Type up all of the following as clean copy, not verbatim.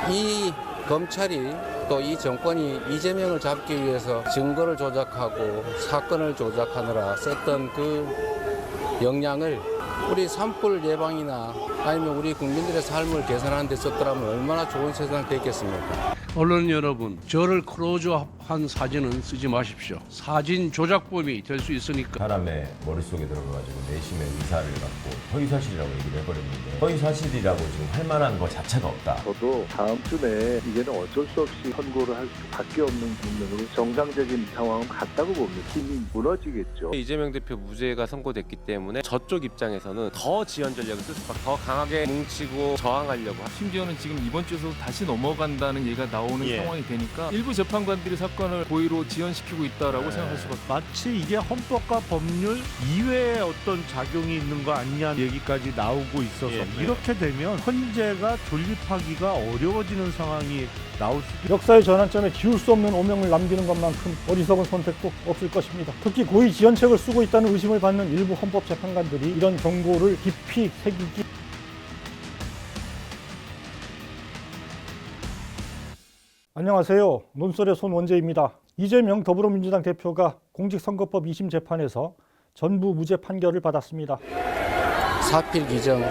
이 검찰이 또 이 정권이 이재명을 잡기 위해서 증거를 조작하고 사건을 조작하느라 썼던 그 역량을 우리 산불 예방이나 아니면 우리 국민들의 삶을 개선하는 데 썼더라면 얼마나 좋은 세상 됐겠습니까? 언론 여러분, 저를 클로즈업한 사진은 쓰지 마십시오. 사진 조작범이 될 수 있으니까. 사람의 머릿속에 들어가가지고 내심의 의사를 갖고 허위사실이라고 얘기를 해버렸는데 허위사실이라고 지금 할 만한 것 자체가 없다. 저도 다음 주 내에 이제는 어쩔 수 없이 선고를 할 수밖에 없는 국면으로 정상적인 상황은 같다고 봅니다. 힘이 무너지겠죠. 이재명 대표 무죄가 선고됐기 때문에 저쪽 입장에서는 더 지연 전략을 쓸 수밖에, 더 강하게 뭉치고 저항하려고. 심지어는 지금 이번 주에서 다시 넘어간다는 얘기가 나오는 상황이 되니까 일부 재판관들이 사건을 고의로 지연시키고 있다라고 생각할 수밖에. 마치 이게 헌법과 법률 이외에 어떤 작용이 있는 거 아니냐 얘기까지 나오고 있어서 이렇게 되면 헌재가 존립하기가 어려워지는 상황이 나올 수도. 역사의 전환점에 지울 수 없는 오명을 남기는 것만큼 어리석은 선택도 없을 것입니다. 특히 고의 지연책을 쓰고 있다는 의심을 받는 일부 헌법재판관들이 이런 경고를 깊이 새기기. 안녕하세요. 논설의 손원재입니다. 이재명 더불어민주당 대표가 공직선거법 2심 재판에서 전부 무죄 판결을 받았습니다. 사필 기정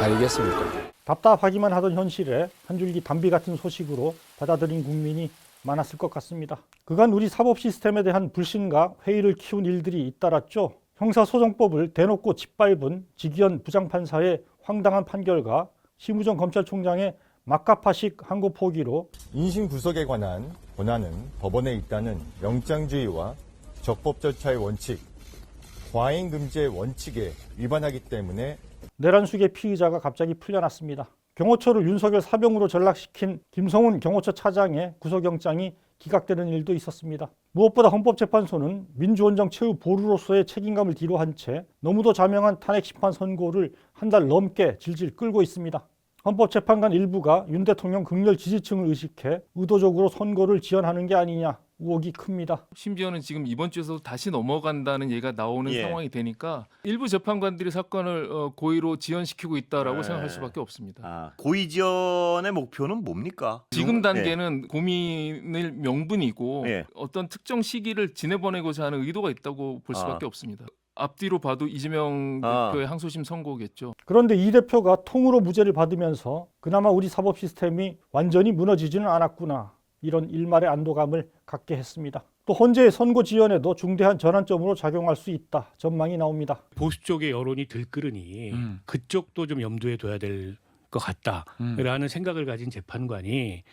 아니겠습니까? 답답하기만 하던 현실에 한 줄기 담비 같은 소식으로 받아들인 국민이 많았을 것 같습니다. 그간 우리 사법 시스템에 대한 불신과 회의를 키운 일들이 잇따랐죠. 형사소송법을 대놓고 짓밟은 직위원 부장판사의 황당한 판결과 심우정 검찰총장의 막가파식 항고 포기로 인신 구속에 관한 권한은 법원에 있다는 영장주의와 적법 절차의 원칙, 과잉 금지의 원칙에 위반하기 때문에 내란숙의 피의자가 갑자기 풀려났습니다. 경호처를 윤석열 사병으로 전락시킨 김성훈 경호처 차장의 구속영장이 기각되는 일도 있었습니다. 무엇보다 헌법재판소는 민주원정 최후 보루로서의 책임감을 뒤로한 채 너무도 자명한 탄핵심판 선고를 한 달 넘게 질질 끌고 있습니다. 헌법재판관 일부가 윤 대통령 극렬 지지층을 의식해 의도적으로 선고를 지연하는 게 아니냐 의혹이 큽니다. 심지어는 지금 이번 주에서 다시 넘어간다는 얘기가 나오는 상황이 되니까 일부 재판관들이 사건을 고의로 지연시키고 있다라고 생각할 수밖에 없습니다. 고의 지연의 목표는 뭡니까? 지금 단계는 고민을 명분이고 어떤 특정 시기를 지내보내고자 하는 의도가 있다고 볼 수밖에 없습니다. 앞뒤로 봐도 이재명 대표의 항소심 선고겠죠. 그런데 이 대표가 통으로 무죄를 받으면서 그나마 우리 사법 시스템이 완전히 무너지지는 않았구나, 이런 일말의 안도감을 갖게 했습니다. 또 헌재의 선고 지연에도 중대한 전환점으로 작용할 수 있다 전망이 나옵니다. 보수 쪽의 여론이 들끓으니 그쪽도 좀 염두에 둬야 될 것 같다라는 생각을 가진 재판관이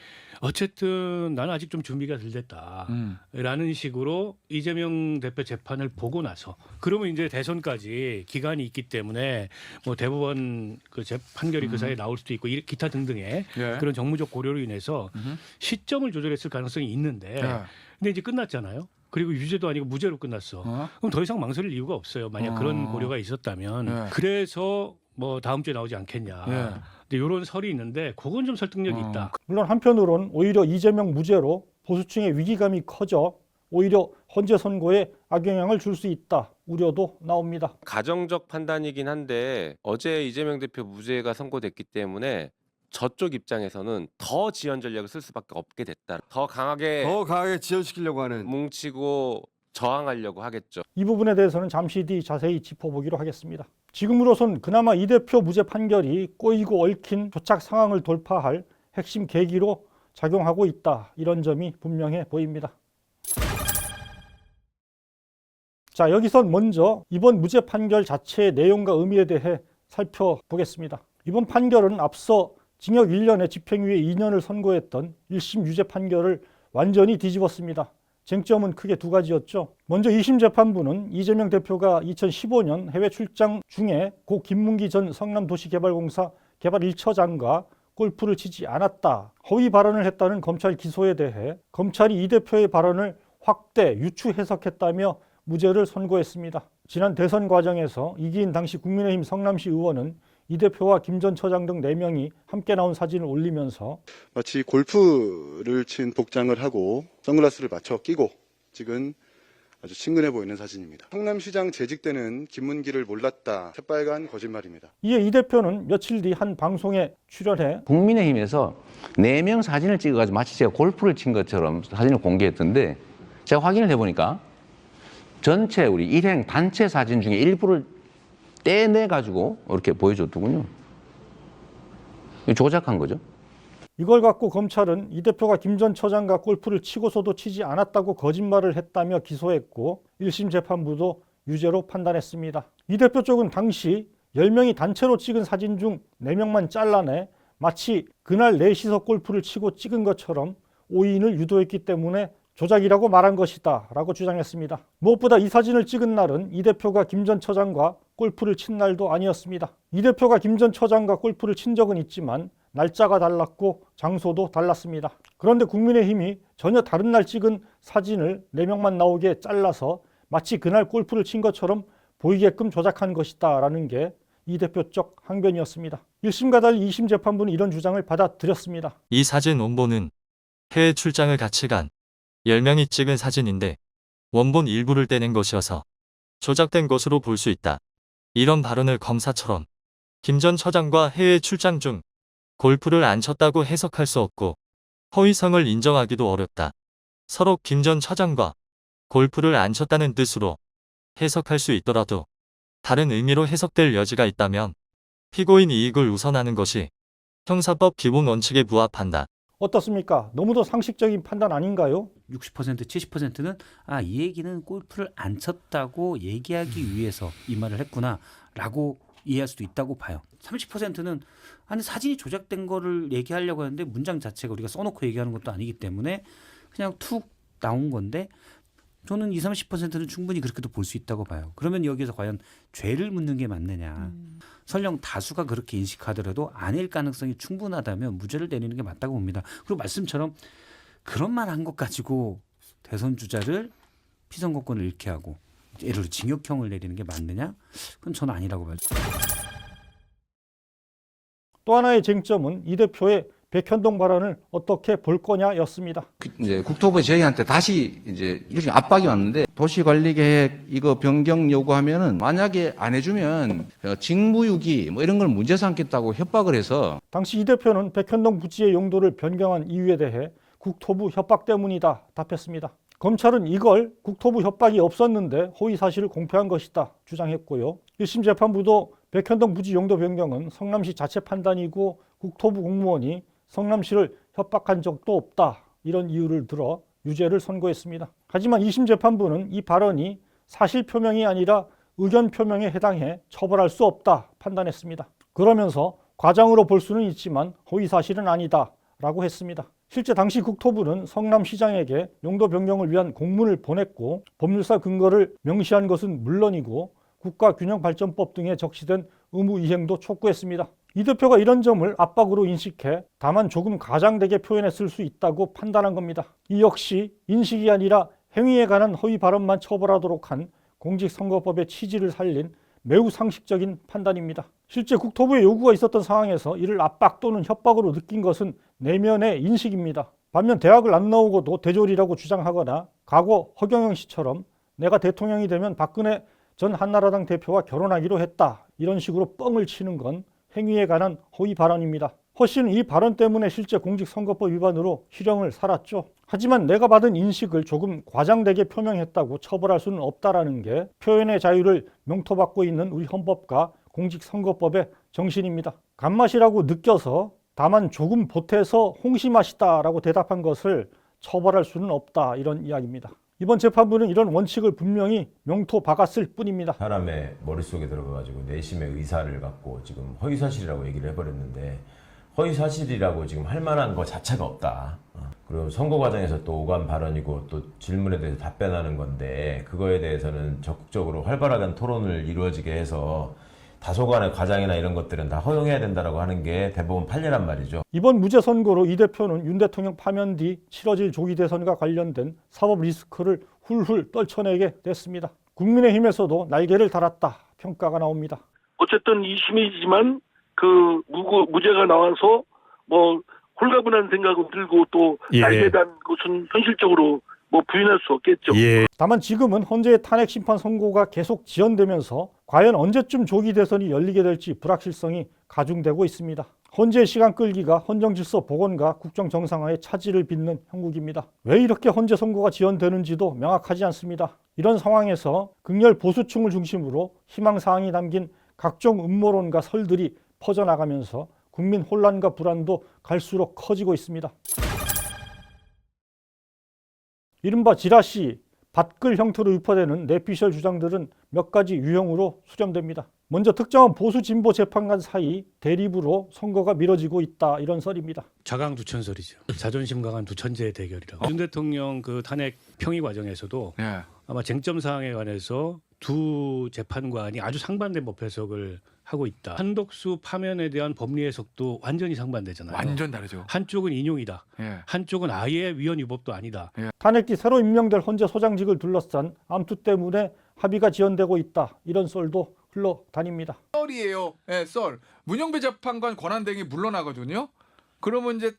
어쨌든 나는 아직 좀 준비가 덜 됐다라는 식으로 이재명 대표 재판을 보고 나서, 그러면 이제 대선까지 기간이 있기 때문에 뭐 대법원 그 판결이 그 사이에 나올 수도 있고 기타 등등의 그런 정무적 고려로 인해서 시점을 조절했을 가능성이 있는데 근데 이제 끝났잖아요. 그리고 유죄도 아니고 무죄로 끝났어. 그럼 더 이상 망설일 이유가 없어요. 만약 그런 고려가 있었다면. 그래서 뭐 다음 주에 나오지 않겠냐. 근데 이런 설이 있는데 그건 좀 설득력이 있다. 물론 한편으론 오히려 이재명 무죄로 보수층의 위기감이 커져 오히려 헌재 선고에 악영향을 줄 수 있다 우려도 나옵니다. 가정적 판단이긴 한데 어제 이재명 대표 무죄가 선고됐기 때문에 저쪽 입장에서는 더 지연 전략을 쓸 수밖에 없게 됐다. 더 강하게 지연시키려고 하는. 뭉치고 저항하려고 하겠죠. 이 부분에 대해서는 잠시 뒤 자세히 짚어보기로 하겠습니다. 지금으로선 그나마 이 대표 무죄 판결이 꼬이고 얽힌 교착 상황을 돌파할 핵심 계기로 작용하고 있다, 이런 점이 분명해 보입니다. 자, 여기선 먼저 이번 무죄 판결 자체의 내용과 의미에 대해 살펴보겠습니다. 이번 판결은 앞서 징역 1년에 집행유예 2년을 선고했던 1심 유죄 판결을 완전히 뒤집었습니다. 쟁점은 크게 두 가지였죠. 먼저 2심 재판부는 이재명 대표가 2015년 해외 출장 중에 고 김문기 전 성남도시개발공사 개발 1처장과 골프를 치지 않았다, 허위 발언을 했다는 검찰 기소에 대해 검찰이 이 대표의 발언을 확대, 유추 해석했다며 무죄를 선고했습니다. 지난 대선 과정에서 이기인 당시 국민의힘 성남시 의원은 이 대표와 김 전 처장 등 4명이 함께 나온 사진을 올리면서 마치 골프를 친 복장을 하고 선글라스를 맞춰 끼고 찍은 아주 친근해 보이는 사진입니다. 성남시장 재직 때는 김문기를 몰랐다. 새빨간 거짓말입니다. 이에 이 대표는 며칠 뒤 한 방송에 출연해 국민의힘에서 4명 사진을 찍어가지고 마치 제가 골프를 친 것처럼 사진을 공개했던데 제가 확인을 해보니까 전체 우리 일행 단체 사진 중에 일부를 떼내가지고 이렇게 보여줬더군요. 이거 조작한 거죠. 이걸 갖고 검찰은 이 대표가 김 전 처장과 골프를 치고서도 치지 않았다고 거짓말을 했다며 기소했고 1심 재판부도 유죄로 판단했습니다. 이 대표 쪽은 당시 10명이 단체로 찍은 사진 중 4명만 잘라내 마치 그날 넷이서 골프를 치고 찍은 것처럼 오인을 유도했기 때문에 조작이라고 말한 것이다 라고 주장했습니다. 무엇보다 이 사진을 찍은 날은 이 대표가 김 전 처장과 골프를 친 날도 아니었습니다. 이 대표가 김 전 처장과 골프를 친 적은 있지만 날짜가 달랐고 장소도 달랐습니다. 그런데 국민의힘이 전혀 다른 날 찍은 사진을 4명만 나오게 잘라서 마치 그날 골프를 친 것처럼 보이게끔 조작한 것이다 라는 게 이 대표 쪽 항변이었습니다. 1심과 달리 2심 재판부는 이런 주장을 받아들였습니다. 이 사진 원본은 해외 출장을 같이 간 10명이 찍은 사진인데 원본 일부를 떼낸 것이어서 조작된 것으로 볼 수 있다. 이런 발언을 검사처럼 김 전 처장과 해외 출장 중 골프를 안 쳤다고 해석할 수 없고 허위성을 인정하기도 어렵다. 서로 김 전 처장과 골프를 안 쳤다는 뜻으로 해석할 수 있더라도 다른 의미로 해석될 여지가 있다면 피고인 이익을 우선하는 것이 형사법 기본 원칙에 부합한다. 어떻습니까? 너무도 상식적인 판단 아닌가요? 60% 70%는 이 얘기는 골프를 안 쳤다고 얘기하기 위해서 이 말을 했구나 라고 이해할 수도 있다고 봐요. 30%는 아니 사진이 조작된 거를 얘기하려고 하는데 문장 자체가 우리가 써놓고 얘기하는 것도 아니기 때문에 그냥 툭 나온 건데 저는 20, 30%는 충분히 그렇게도 볼 수 있다고 봐요. 그러면 여기서 과연 죄를 묻는 게 맞느냐. 설령 다수가 그렇게 인식하더라도 아닐 가능성이 충분하다면 무죄를 내리는 게 맞다고 봅니다. 그리고 말씀처럼 그런 말 한 것 가지고 대선 주자를 피선거권을 잃게 하고 예를 들어 징역형을 내리는 게 맞느냐? 그건 저는 아니라고 봐요. 또 하나의 쟁점은 이 대표의 백현동 발언을 어떻게 볼 거냐였습니다. 이제 국토부 저희한테 다시 이제 일종의 압박이 왔는데 도시관리계획 이거 변경 요구하면은 만약에 안 해주면 직무유기 뭐 이런 걸 문제 삼겠다고 협박을 해서 당시 이 대표는 백현동 부지의 용도를 변경한 이유에 대해 국토부 협박 때문이다 답했습니다. 검찰은 이걸 국토부 협박이 없었는데 허위 사실을 공표한 것이다 주장했고요. 1심 재판부도 백현동 부지 용도 변경은 성남시 자체 판단이고 국토부 공무원이 성남시를 협박한 적도 없다 이런 이유를 들어 유죄를 선고했습니다. 하지만 2심 재판부는 이 발언이 사실 표명이 아니라 의견 표명에 해당해 처벌할 수 없다 판단했습니다. 그러면서 과장으로 볼 수는 있지만 허위 사실은 아니다 라고 했습니다. 실제 당시 국토부는 성남시장에게 용도 변경을 위한 공문을 보냈고 법률사 근거를 명시한 것은 물론이고 국가균형발전법 등에 적시된 의무 이행도 촉구했습니다. 이 대표가 이런 점을 압박으로 인식해 다만 조금 과장되게 표현했을 수 있다고 판단한 겁니다. 이 역시 인식이 아니라 행위에 관한 허위 발언만 처벌하도록 한 공직선거법의 취지를 살린 매우 상식적인 판단입니다. 실제 국토부의 요구가 있었던 상황에서 이를 압박 또는 협박으로 느낀 것은 내면의 인식입니다. 반면 대학을 안 나오고도 대졸이라고 주장하거나 과거 허경영 씨처럼 내가 대통령이 되면 박근혜 전 한나라당 대표와 결혼하기로 했다 이런 식으로 뻥을 치는 건 행위에 관한 허위 발언입니다. 허 씨는 이 발언 때문에 실제 공직선거법 위반으로 실형을 살았죠. 하지만 내가 받은 인식을 조금 과장되게 표명했다고 처벌할 수는 없다라는 게 표현의 자유를 명토받고 있는 우리 헌법과 공직선거법의 정신입니다. 간맛이라고 느껴서 다만 조금 보태서 홍시맛이다라고 대답한 것을 처벌할 수는 없다 이런 이야기입니다. 이번 재판부는 이런 원칙을 분명히 명토 박았을 뿐입니다. 사람의 머릿속에 들어가가지고 내심의 의사를 갖고 지금 허위사실이라고 얘기를 해버렸는데 허위사실이라고 지금 할 만한 거 자체가 없다. 그리고 선거 과정에서 또 오간 발언이고 또 질문에 대해서 답변하는 건데 그거에 대해서는 적극적으로 활발하게 토론을 이루어지게 해서 다소간의 과장이나 이런 것들은 다 허용해야 된다라고 하는 게 대법원 판례란 말이죠. 이번 무죄 선고로 이 대표는 윤 대통령 파면 뒤 치러질 조기 대선과 관련된 사법 리스크를 훌훌 떨쳐내게 됐습니다. 국민의힘에서도 날개를 달았다 평가가 나옵니다. 어쨌든 2심이지만 그 무죄가 나와서 뭐 홀가분한 생각은 들고 또 날개 단 것은 현실적으로 뭐 부인할 수 없겠죠. 다만 지금은 헌재의 탄핵 심판 선고가 계속 지연되면서 과연 언제쯤 조기 대선이 열리게 될지 불확실성이 가중되고 있습니다. 헌재의 시간 끌기가 헌정 질서 복원과 국정 정상화의 차질을 빚는 형국입니다. 왜 이렇게 헌재 선고가 지연되는지도 명확하지 않습니다. 이런 상황에서 극렬 보수층을 중심으로 희망사항이 담긴 각종 음모론과 설들이 퍼져나가면서 국민 혼란과 불안도 갈수록 커지고 있습니다. 이른바 지라시, 밭글 형태로 유포되는 뇌피셜 주장들은 몇 가지 유형으로 수렴됩니다. 먼저 특정한 보수 진보 재판관 사이 대립으로 선거가 미뤄지고 있다, 이런 설입니다. 자강두천설이죠. 자존심 강한 두 천재의 대결이라고. 윤 대통령 그 탄핵 평의 과정에서도 아마 쟁점 사항에 관해서 두 재판관이 아주 상반된 법 해석을 하고 있다. 한독수 파면에 대한 법리 해석도 완전히 상반되잖아요. 완전 다르죠. 한쪽은 인용이다. 한쪽은 아예 위헌 위법도 아니다. 탄핵 뒤 새로 임명될 헌재 소장직을 둘러싼 암투 때문에 합의가 지연되고 있다, 이런 썰도 흘러다닙니다. 썰이에요. 썰. 문영배 재판관 권한대행이 물러나거든요. 그러면 이제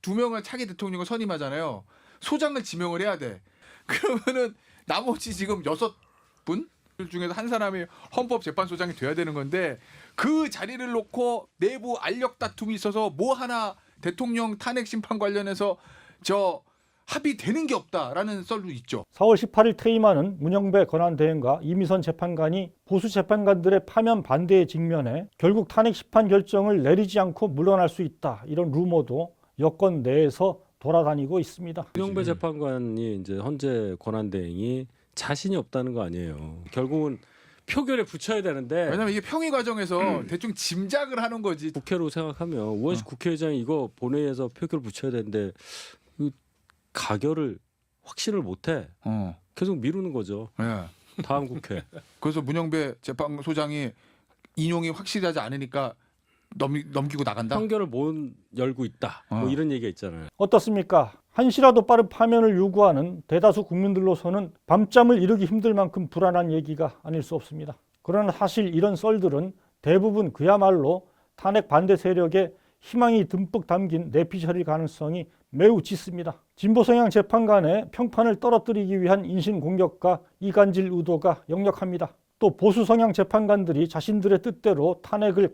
두 명을 차기 대통령을 선임하잖아요. 소장을 지명을 해야 돼. 그러면은 나머지 지금 6분 중에서 한 사람이 헌법재판소장이 돼야 되는 건데, 그 자리를 놓고 내부 알력 다툼이 있어서 뭐 하나 대통령 탄핵 심판 관련해서 합의되는 게 없다라는 썰도 있죠. 4월 18일 퇴임하는 문영배 권한대행과 이미선 재판관이 보수 재판관들의 파면 반대에 직면해 결국 탄핵 심판 결정을 내리지 않고 물러날 수 있다, 이런 루머도 여권 내에서 돌아다니고 있습니다. 문영배 재판관이 이제 헌재 권한대행이 자신이 없다는 거 아니에요. 결국은 표결에 붙여야 되는데, 왜냐면 이게 평의 과정에서 대충 짐작을 하는 거지. 국회로 생각하면 우원식 국회의장이 이거 본회의에서 표결 붙여야 되는데 가결을 확신을 못해. 계속 미루는 거죠. 다음 국회. 그래서 문영배 재판소장이 인용이 확실하지 않으니까 넘기고 나간다. 판결을 못 열고 있다. 뭐 이런 얘기가 있잖아요. 어떻습니까? 한시라도 빠른 파면을 요구하는 대다수 국민들로서는 밤잠을 이루기 힘들 만큼 불안한 얘기가 아닐 수 없습니다. 그러나 사실 이런 썰들은 대부분 그야말로 탄핵 반대 세력의 희망이 듬뿍 담긴 내피셜일 가능성이 매우 짙습니다. 진보 성향 재판관의 평판을 떨어뜨리기 위한 인신공격과 이간질 의도가 역력합니다. 또 보수 성향 재판관들이 자신들의 뜻대로 탄핵을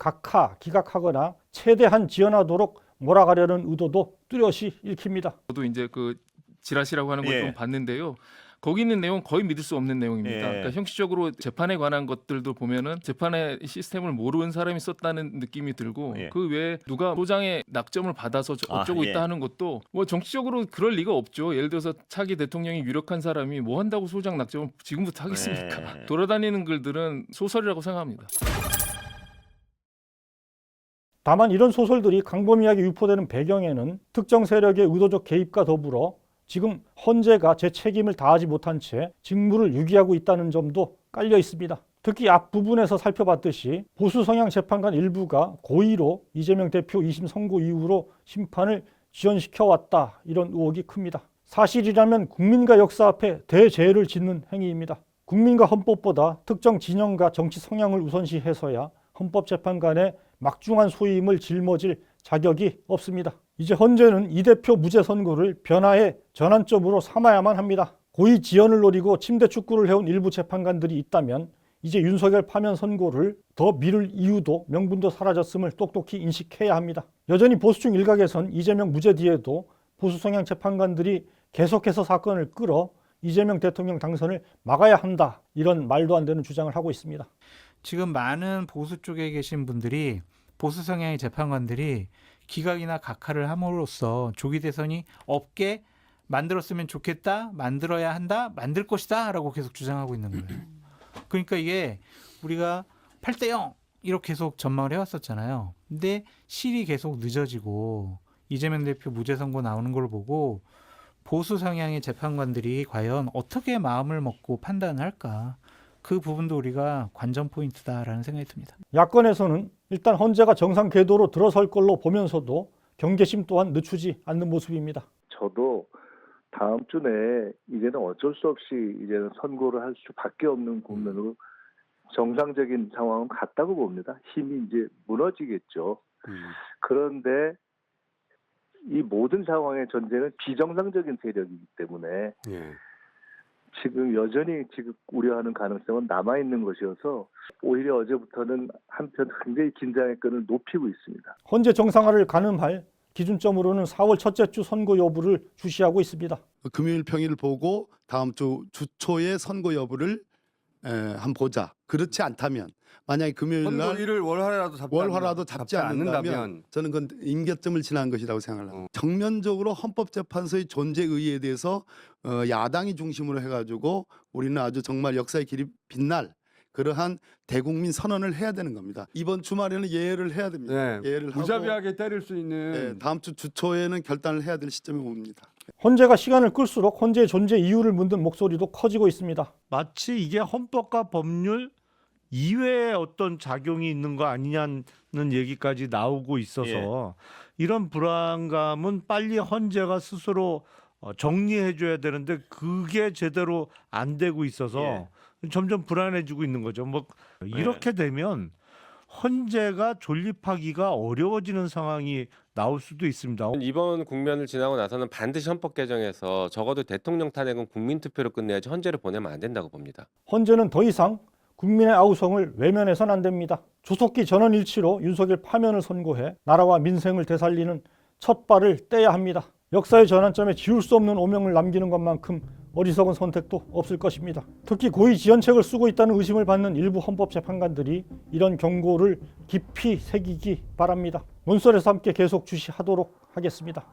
기각하거나 최대한 지연하도록 몰아가려는 의도도 뚜렷이 읽힙니다. 저도 이제 그 지라시라고 하는 걸 좀 봤는데요. 거기 있는 내용 거의 믿을 수 없는 내용입니다. 그러니까 형식적으로 재판에 관한 것들도 보면은 재판의 시스템을 모르는 사람이 썼다는 느낌이 들고, 그 외에 누가 소장의 낙점을 받아서 어쩌고 있다 하는 것도 뭐 정치적으로 그럴 리가 없죠. 예를 들어서 차기 대통령이 유력한 사람이 뭐 한다고 소장 낙점을 지금부터 하겠습니까? 돌아다니는 글들은 소설이라고 생각합니다. 다만 이런 소설들이 광범위하게 유포되는 배경에는 특정 세력의 의도적 개입과 더불어 지금 헌재가 제 책임을 다하지 못한 채 직무를 유기하고 있다는 점도 깔려 있습니다. 특히 앞부분에서 살펴봤듯이 보수 성향 재판관 일부가 고의로 이재명 대표 2심 선고 이후로 심판을 지연시켜왔다, 이런 의혹이 큽니다. 사실이라면 국민과 역사 앞에 대죄를 짓는 행위입니다. 국민과 헌법보다 특정 진영과 정치 성향을 우선시해서야 헌법재판관의 막중한 소임을 짊어질 자격이 없습니다. 이제 헌재는 이 대표 무죄 선고를 변화의 전환점으로 삼아야만 합니다. 고의 지연을 노리고 침대 축구를 해온 일부 재판관들이 있다면 이제 윤석열 파면 선고를 더 미룰 이유도 명분도 사라졌음을 똑똑히 인식해야 합니다. 여전히 보수층 일각에선 이재명 무죄 뒤에도 보수 성향 재판관들이 계속해서 사건을 끌어 이재명 대통령 당선을 막아야 한다, 이런 말도 안 되는 주장을 하고 있습니다. 지금 많은 보수 쪽에 계신 분들이, 보수 성향의 재판관들이 기각이나 각하를 함으로써 조기 대선이 없게 만들었으면 좋겠다, 만들어야 한다, 만들 것이다 라고 계속 주장하고 있는 거예요. 그러니까 이게 우리가 8대0 이렇게 계속 전망을 해왔었잖아요. 근데 실이 계속 늦어지고 이재명 대표 무죄 선고 나오는 걸 보고 보수 성향의 재판관들이 과연 어떻게 마음을 먹고 판단할까, 그 부분도 우리가 관전 포인트다라는 생각이 듭니다. 야권에서는 일단 헌재가 정상 궤도로 들어설 걸로 보면서도 경계심 또한 늦추지 않는 모습입니다. 저도 다음 주 내에 이제는 어쩔 수 없이 이제는 선고를 할 수밖에 없는 국면으로 정상적인 상황은 갔다고 봅니다. 힘이 이제 무너지겠죠. 그런데 이 모든 상황의 전제는 비정상적인 세력이기 때문에 예. 지금 여전히 지금 우려하는 가능성은 남아 있는 것이어서 오히려 어제부터는 한편 굉장히 긴장의 끈을 높이고 있습니다. 헌재 정상화를 가늠할 기준점으로는 4월 첫째 주 선고 여부를 주시하고 있습니다. 금요일 평일 보고 다음 주 초에 선고 여부를 한번 보자. 그렇지 않다면 만약에 금요일 날 선고일을 월화라도 잡지 않는다면 저는 그건 임계점을 지난 것이라고 생각합니다. 정면적으로 헌법재판소의 존재 의의에 대해서 야당이 중심으로 해가지고 우리는 아주 정말 역사의 길이 빛날 그러한 대국민 선언을 해야 되는 겁니다. 이번 주말에는 예열을 해야 됩니다. 네, 예열을 무자비하게 때릴 수 있는 다음 주 주초에는 결단을 해야 될 시점이 옵니다. 헌재가 시간을 끌수록 헌재의 존재 이유를 묻는 목소리도 커지고 있습니다. 마치 이게 헌법과 법률 이외에 어떤 작용이 있는 거 아니냐는 얘기까지 나오고 있어서 이런 불안감은 빨리 헌재가 스스로 정리해 줘야 되는데 그게 제대로 안 되고 있어서 점점 불안해지고 있는 거죠. 뭐 이렇게 되면 헌재가 존립하기가 어려워지는 상황이 나올 수도 있습니다. 이번 국면을 지나고 나서는 반드시 헌법 개정에서 적어도 대통령 탄핵은 국민투표로 끝내야지 헌재를 보내면 안 된다고 봅니다. 헌재는 더 이상 국민의 아우성을 외면해서는 안 됩니다. 조속히 전원일치로 윤석열 파면을 선고해 나라와 민생을 되살리는 첫 발을 떼야 합니다. 역사의 전환점에 지울 수 없는 오명을 남기는 것만큼 어리석은 선택도 없을 것입니다. 특히 고의 지연책을 쓰고 있다는 의심을 받는 일부 헌법재판관들이 이런 경고를 깊이 새기기 바랍니다. 논설에서 함께 계속 주시하도록 하겠습니다.